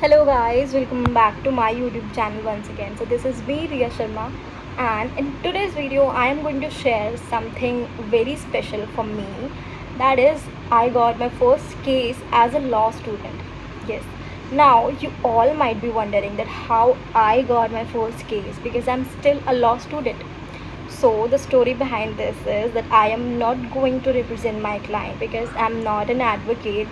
Hello guys, welcome back to my YouTube channel once again. So this is me Riya Sharma, and in today's video I am going to share something very special for me. That is, I got my first case as a law student. Yes. Now you all might be wondering that how I got my first case because I'm still a law student. So the story behind this is that I am not going to represent my client because I'm not an advocate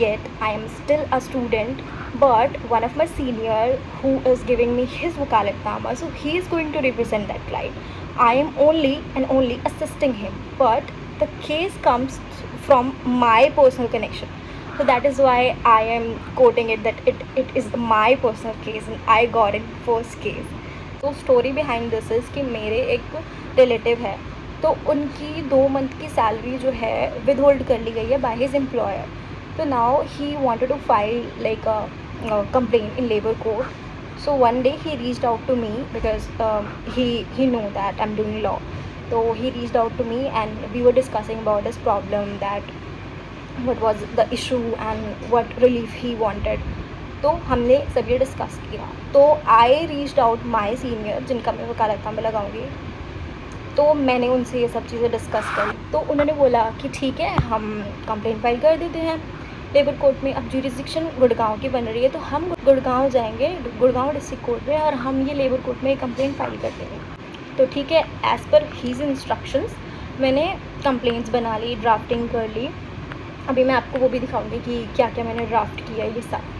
yet. I am still a student, but one of my senior who is giving me his wakalatnama, so he is going to represent that client. I am only and only assisting him, but the case comes from my personal connection. So that is why I am quoting it that it is my personal case and I got it first case. तो story behind this is कि मेरे एक relative है, तो उनकी 2 month की salary जो है विद होल्ड कर ली गई है बाय हिज एम्प्लॉयर. तो now he wanted to file like complaint in labour court. So one day he reached out to me because he knew that I'm doing law. So he reached out to me and we were discussing about this problem, that what was the issue and what relief he wanted. तो हमने सब ये discuss किया. तो I reached out my senior जिनका मैं वकालतनामा में लगाऊंगी. तो मैंने उनसे ये सब चीज़ें डिस्कस करी. तो उन्होंने बोला कि ठीक है, हम कंप्लेंट फाइल कर देते हैं लेबर कोर्ट में. अब जुरिस्डिक्शन गुड़गांव की बन रही है, तो हम गुड़गांव जाएंगे, गुड़गांव डिस्ट्रिक्ट कोर्ट में, और हम ये लेबर कोर्ट में कंप्लेंट फाइल कर देंगे. तो ठीक है, एज़ पर हीज़ इंस्ट्रक्शंस मैंने कंप्लेंट्स बना ली, ड्राफ्टिंग कर ली. अभी मैं आपको वो भी दिखाऊंगी कि क्या क्या मैंने ड्राफ्ट किया ये सब.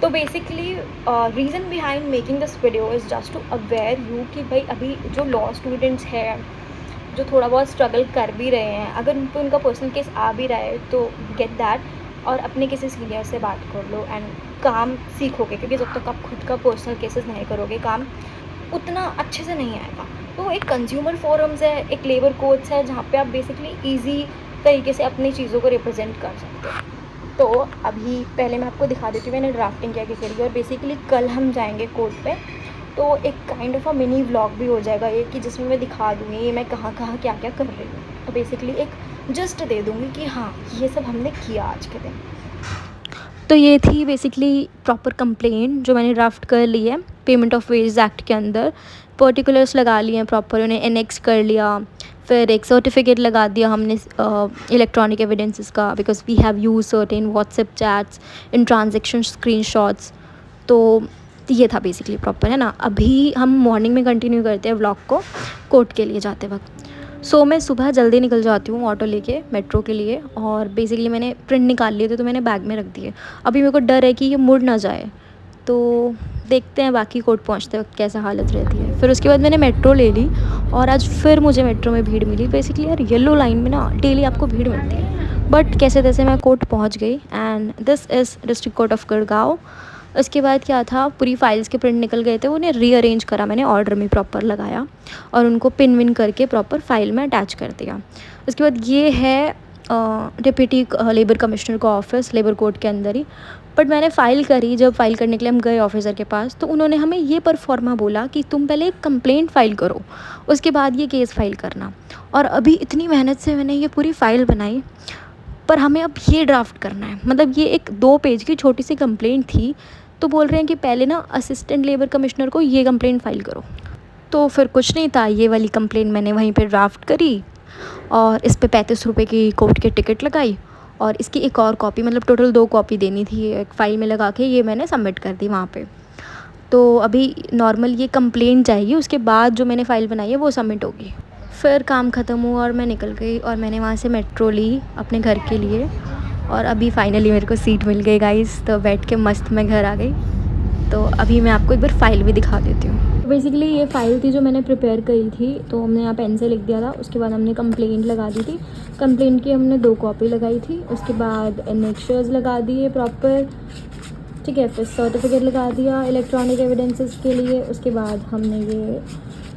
तो basically reason behind making this video is just to aware you कि भाई अभी जो लॉ स्टूडेंट्स हैं, जो थोड़ा बहुत स्ट्रगल कर भी रहे हैं, अगर उन पर उनका पर्सनल केस आ भी रहा है तो गेट दैट, और अपने किसी सीनियर से बात कर लो एंड काम सीखोगे. क्योंकि जब तक आप खुद का पर्सनल केसेस नहीं करोगे, काम उतना अच्छे से नहीं आएगा. तो एक कंज्यूमर फोरम्स है, एक लेबर कोर्ट्स है, जहाँ पे आप बेसिकली ईजी तरीके से अपनी चीज़ों को रिप्रेजेंट कर सकते हो. तो अभी पहले मैं आपको दिखा देती हूँ मैंने ड्राफ्टिंग क्या क्या करी. और बेसिकली कल हम जाएंगे कोर्ट पे, तो एक kind of a mini vlog भी हो जाएगा ये, कि जिसमें मैं दिखा दूँगी ये मैं कहाँ कहाँ क्या क्या कर रही हूँ. तो बेसिकली एक जस्ट दे दूँगी कि हाँ ये सब हमने किया आज के दिन. तो ये थी बेसिकली प्रॉपर कंप्लेंट जो मैंने ड्राफ्ट कर ली है पेमेंट ऑफ वेजेस एक्ट के अंदर. पर्टिकुलर्स लगा लिए हैं प्रॉपर, उन्हें एनेक्स कर लिया. फिर एक सर्टिफिकेट लगा दिया हमने इलेक्ट्रॉनिक एविडेंसेस का, because we have use certain WhatsApp chats in transaction screenshots. तो ये था बेसिकली प्रॉपर, है ना. अभी हम मॉर्निंग में कंटिन्यू करते हैं व्लॉग को कोर्ट के लिए जाते वक्त. सो मैं सुबह जल्दी निकल जाती हूँ ऑटो लेके मेट्रो के लिए, और बेसिकली मैंने प्रिंट निकाल लिए थे तो मैंने बैग में रख दिए. अभी मेरे को डर है कि ये मुड़ ना जाए, तो देखते हैं बाकी कोर्ट पहुँचते वक्त कैसा हालत रहती है. फिर उसके बाद मैंने मेट्रो ले ली, और आज फिर मुझे मेट्रो में भीड़ मिली. बेसिकली यार येलो लाइन में ना डेली आपको भीड़ मिलती है, बट कैसे तैसे मैं कोर्ट पहुँच गई. And this is district court of Gurgaon. उसके बाद क्या था, पूरी फाइल्स के प्रिंट निकल गए थे, उन्हें रीअरेंज करा मैंने, ऑर्डर में प्रॉपर लगाया और उनको पिन विन करके प्रॉपर फाइल में अटैच कर दिया. उसके बाद ये है डिप्टी लेबर कमिश्नर का ऑफिस लेबर कोर्ट के अंदर ही. बट मैंने फ़ाइल करी. जब फाइल करने के लिए हम गए ऑफिसर के पास, तो उन्होंने हमें ये परफॉर्मा बोला कि तुम पहले एक कंप्लेंट फ़ाइल करो, उसके बाद ये केस फाइल करना. और अभी इतनी मेहनत से मैंने ये पूरी फ़ाइल बनाई, पर हमें अब ये ड्राफ्ट करना है. मतलब ये एक 2 पेज की छोटी सी कंप्लेंट थी, तो बोल रहे हैं कि पहले ना असिस्टेंट लेबर कमिश्नर को ये कंप्लेंट फ़ाइल करो. तो फिर कुछ नहीं था, ये वाली कंप्लेंट मैंने वहीं पे ड्राफ्ट करी, और इस पे 35 रुपये की कोर्ट की टिकट लगाई, और इसकी एक और कॉपी, मतलब टोटल 2 कॉपी देनी थी, एक फ़ाइल में लगा के ये मैंने सबमिट कर दी वहाँ पे. तो अभी नॉर्मल ये कंप्लेंट जाएगी, उसके बाद जो मैंने फ़ाइल बनाई है वो सबमिट होगी. फिर काम ख़त्म हुआ और मैं निकल गई, और मैंने वहाँ से मेट्रो ली अपने घर के लिए. और अभी फाइनली मेरे को सीट मिल गई गाइस, तो बैठ के मस्त मैं घर आ गई. तो अभी मैं आपको एक बार फ़ाइल भी दिखा देती हूँ. बेसिकली ये फ़ाइल थी जो मैंने प्रिपेयर करी थी, तो हमने यहाँ पेन से लिख दिया था. उसके बाद हमने कंप्लेंट लगा दी थी. कंप्लेंट की हमने 2 कॉपी लगाई थी. उसके बाद एनेक्शर्स लगा दिए प्रॉपर, ठीक है. फिर सर्टिफिकेट लगा दिया इलेक्ट्रॉनिक एविडेंसेस के लिए. उसके बाद हमने ये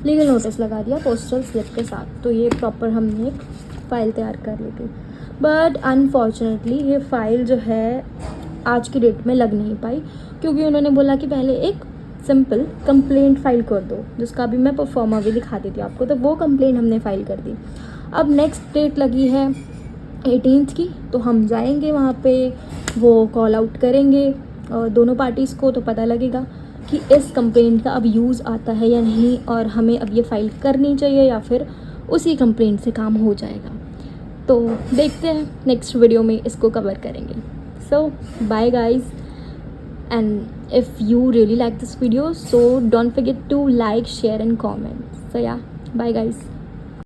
लीगल नोटिस लगा दिया पोस्टल स्लिप के साथ. तो ये प्रॉपर हमने एक फ़ाइल तैयार कर ली थी. बट अनफॉर्चुनेटली ये फ़ाइल जो है आज की डेट में लग नहीं पाई, क्योंकि उन्होंने बोला कि पहले एक सिंपल कंप्लेंट फ़ाइल कर दो, जिसका भी मैं परफॉर्मा भी दिखा देती हूँ आपको. तो वो कंप्लेंट हमने फ़ाइल कर दी. अब नेक्स्ट डेट लगी है 18th की, तो हम जाएंगे वहाँ पे, वो कॉल आउट करेंगे दोनों पार्टीज़ को तो पता लगेगा कि इस कंप्लेंट का अब यूज़ आता है या नहीं, और हमें अब ये फ़ाइल करनी चाहिए या फिर उसी कंप्लेंट से काम हो जाएगा। तो देखते हैं, नेक्स्ट वीडियो में इसको कवर करेंगे। So bye guys, and if you really like this video, so don't forget to like, share and comment. So yeah, bye guys.